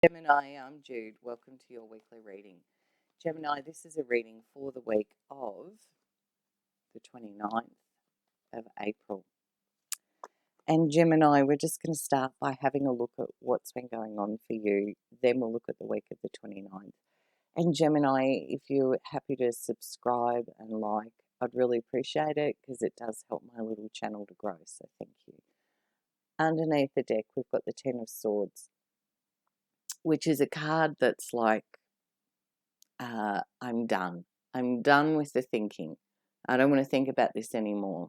Gemini, I'm Jude. Welcome to your weekly reading. Gemini, this is a reading for the week of the 29th of April. And Gemini, we're just going to start by having a look at what's been going on for you. Then we'll look at the week of the 29th. And Gemini, if you're happy to subscribe and like, I'd really appreciate it because it does help my little channel to grow. So thank you. Underneath the deck, we've got the Ten of Swords, which is a card that's like, I'm done. I'm done with the thinking. I don't want to think about this anymore.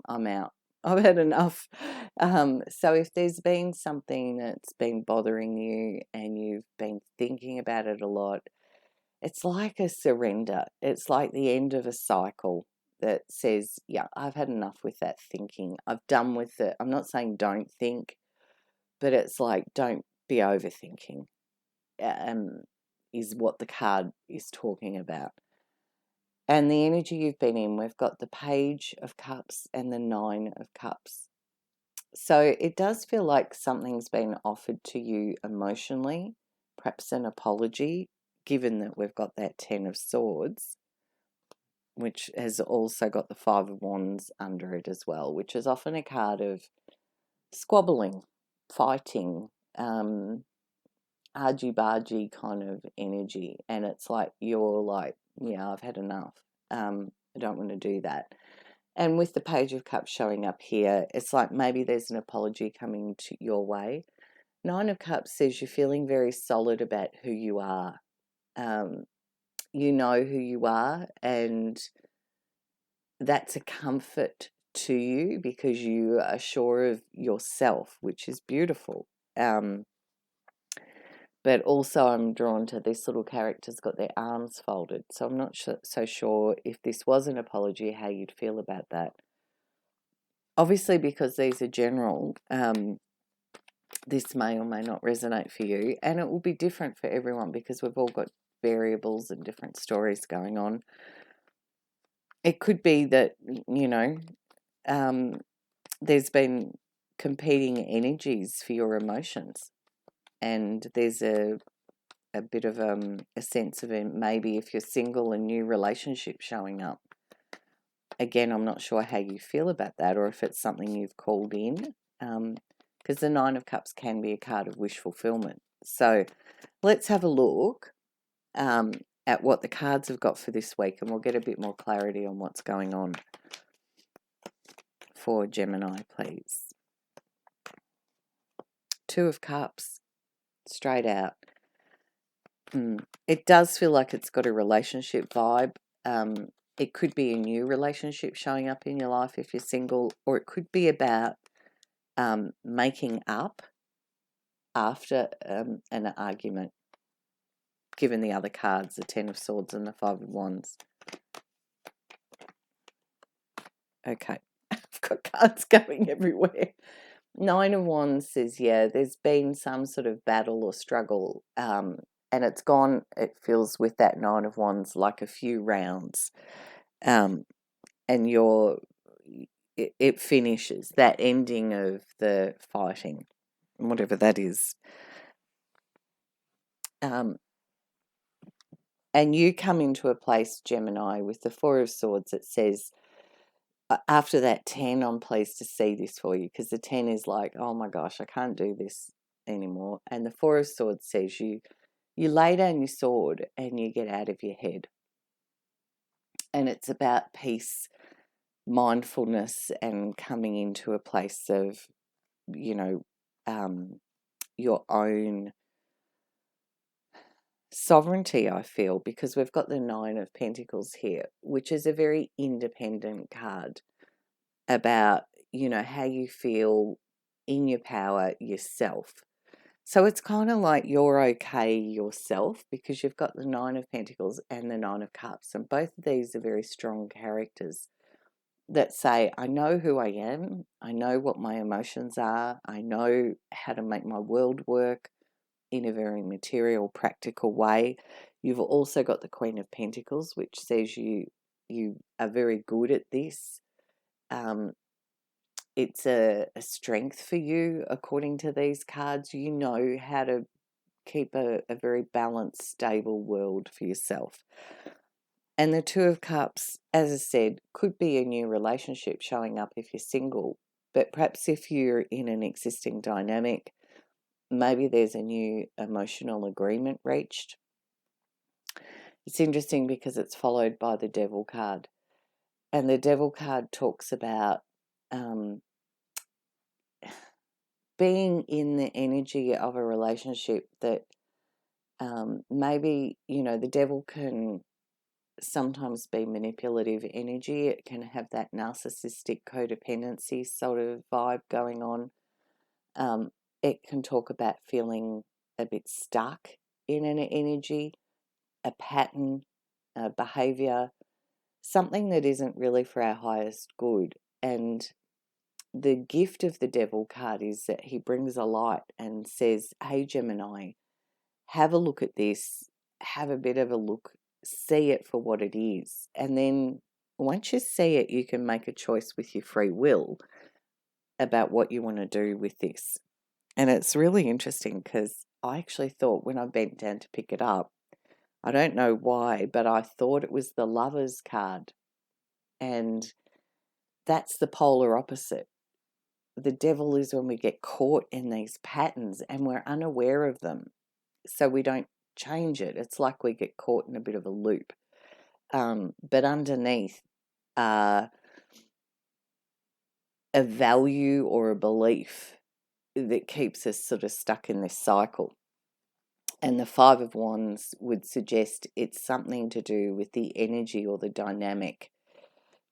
I'm out. I've had enough. So if there's been something that's been bothering you and you've been thinking about it a lot, it's like a surrender. It's like the end of a cycle that says, yeah, I've had enough with that thinking. I've done with it. I'm not saying don't think, but it's like don't be overthinking. Is what the card is talking about. And the energy you've been in, we've got the Page of Cups and the Nine of Cups. So it does feel like something's been offered to you emotionally, perhaps an apology, given that we've got that Ten of Swords, which has also got the Five of Wands under it as well, which is often a card of squabbling, fighting, argy-bargy kind of energy. And it's like, you're like, yeah, I've had enough. I don't want to do that. And with the Page of Cups showing up here, it's like maybe there's an apology coming to your way. Nine of Cups says you're feeling very solid about who you are. You know who you are, and that's a comfort to you because you are sure of yourself, which is beautiful. But also I'm drawn to this little character's got their arms folded. So I'm not so sure if this was an apology, how you'd feel about that. Obviously, because these are general, this may or may not resonate for you. And it will be different for everyone because we've all got variables and different stories going on. It could be that, there's been competing energies for your emotions. And there's a bit of a sense of it, maybe if you're single, a new relationship showing up. Again, I'm not sure how you feel about that or if it's something you've called in, because the Nine of Cups can be a card of wish fulfillment. So let's have a look at what the cards have got for this week, and we'll get a bit more clarity on what's going on for Gemini, please. Two of Cups, straight out. It does feel like it's got a relationship vibe. It could be a new relationship showing up in your life if you're single, or it could be about making up after an argument, given the other cards, the Ten of Swords and the Five of Wands. Okay, I've got cards going everywhere. Nine of Wands says, yeah, there's been some sort of battle or struggle, and it's gone, it feels, with that Nine of Wands, like a few rounds. And it finishes, that ending of the fighting, whatever that is. And you come into a place, Gemini, with the Four of Swords that says, after that 10, I'm pleased to see this for you, because the 10 is like, oh my gosh, I can't do this anymore. And the Four of Swords says you lay down your sword and you get out of your head. And it's about peace, mindfulness, and coming into a place of, your own sovereignty, I feel, because we've got the Nine of Pentacles here, which is a very independent card about, how you feel in your power yourself. So it's kind of like you're okay yourself because you've got the Nine of Pentacles and the Nine of Cups, and both of these are very strong characters that say, I know who I am, I know what my emotions are, I know how to make my world work in a very material, practical way. You've also got the Queen of Pentacles, which says you are very good at this. It's a strength for you, according to these cards. You know how to keep a very balanced, stable world for yourself. And the Two of Cups, as I said, could be a new relationship showing up if you're single. But perhaps if you're in an existing dynamic, maybe there's a new emotional agreement reached. It's interesting because it's followed by the Devil card. And the Devil card talks about being in the energy of a relationship that maybe, the devil can sometimes be manipulative energy. It can have that narcissistic codependency sort of vibe going on. It can talk about feeling a bit stuck in an energy, a pattern, a behavior, something that isn't really for our highest good. And the gift of the Devil card is that he brings a light and says, hey, Gemini, have a look at this, have a bit of a look, see it for what it is. And then once you see it, you can make a choice with your free will about what you want to do with this. And it's really interesting because I actually thought when I bent down to pick it up, I don't know why, but I thought it was the Lovers card. And that's the polar opposite. The devil is when we get caught in these patterns and we're unaware of them, so we don't change it. It's like we get caught in a bit of a loop. But underneath a value or a belief that keeps us sort of stuck in this cycle. And the Five of Wands would suggest it's something to do with the energy or the dynamic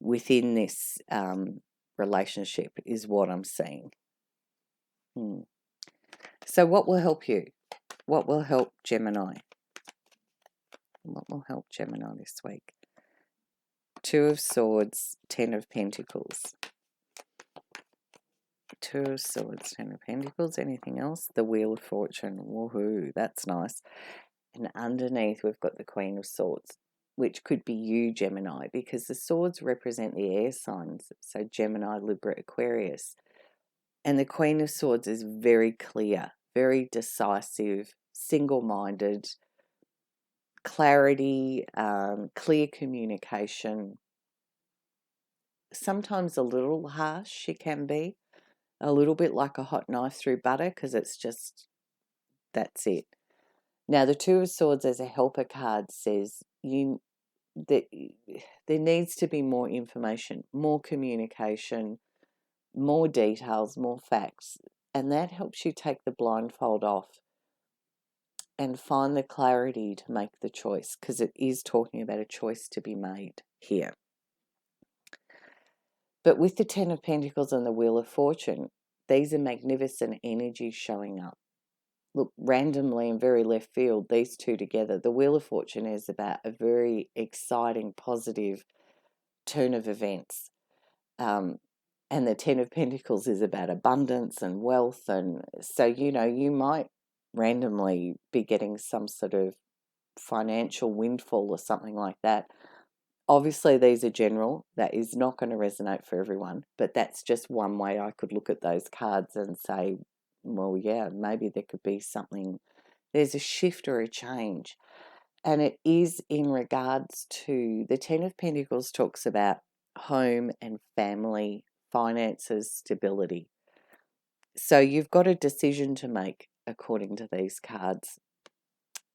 within this relationship is what I'm seeing. So what will help you? What will help Gemini? What will help Gemini this week? Two of Swords, Ten of Pentacles. Two of Swords, Ten of Pentacles. Anything else? The Wheel of Fortune. Woohoo, that's nice. And underneath we've got the Queen of Swords, which could be you, Gemini, because the swords represent the air signs. So Gemini, Libra, Aquarius. And the Queen of Swords is very clear, very decisive, single-minded, clarity, clear communication. Sometimes a little harsh she can be, a little bit like a hot knife through butter, because it's just, that's it. Now the Two of Swords as a helper card says that there needs to be more information, more communication, more details, more facts, and that helps you take the blindfold off and find the clarity to make the choice, because it is talking about a choice to be made here. But with the Ten of Pentacles and the Wheel of Fortune, these are magnificent energies showing up. Look, randomly in very left field, these two together, the Wheel of Fortune is about a very exciting, positive turn of events. And the Ten of Pentacles is about abundance and wealth. And so, you might randomly be getting some sort of financial windfall or something like that. Obviously, these are general. That is not going to resonate for everyone, but that's just one way I could look at those cards and say, well, yeah, maybe there could be something. There's a shift or a change. And it is in regards to the Ten of Pentacles talks about home and family, finances, stability. So you've got a decision to make according to these cards.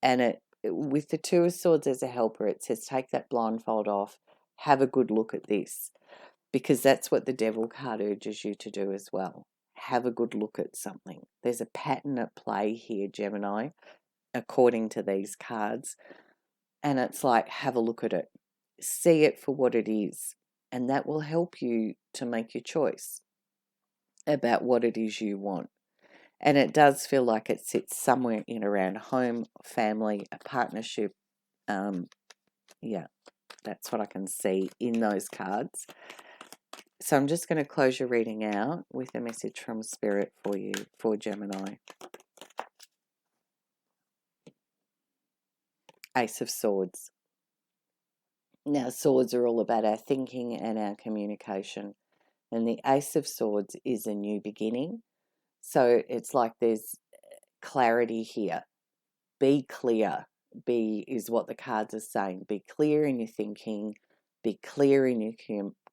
And with the Two of Swords as a helper, it says take that blindfold off, have a good look at this, because that's what the Devil card urges you to do as well. Have a good look at something. There's a pattern at play here, Gemini, according to these cards. And it's like, have a look at it. See it for what it is. And that will help you to make your choice about what it is you want. And it does feel like it sits somewhere in around home, family, a partnership. Yeah, that's what I can see in those cards. So I'm just going to close your reading out with a message from Spirit for you, for Gemini. Ace of Swords. Now, swords are all about our thinking and our communication. And the Ace of Swords is a new beginning. So it's like there's clarity here. be clear. Be is what the cards are saying. Be clear in your thinking. Be clear in your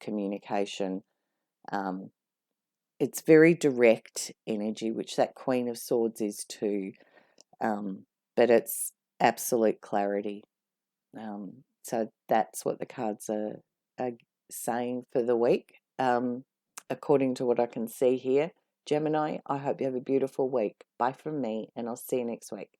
communication. It's very direct energy, which that Queen of Swords is too. But it's absolute clarity. So that's what the cards are saying for the week. According to what I can see here, Gemini, I hope you have a beautiful week. Bye from me, and I'll see you next week.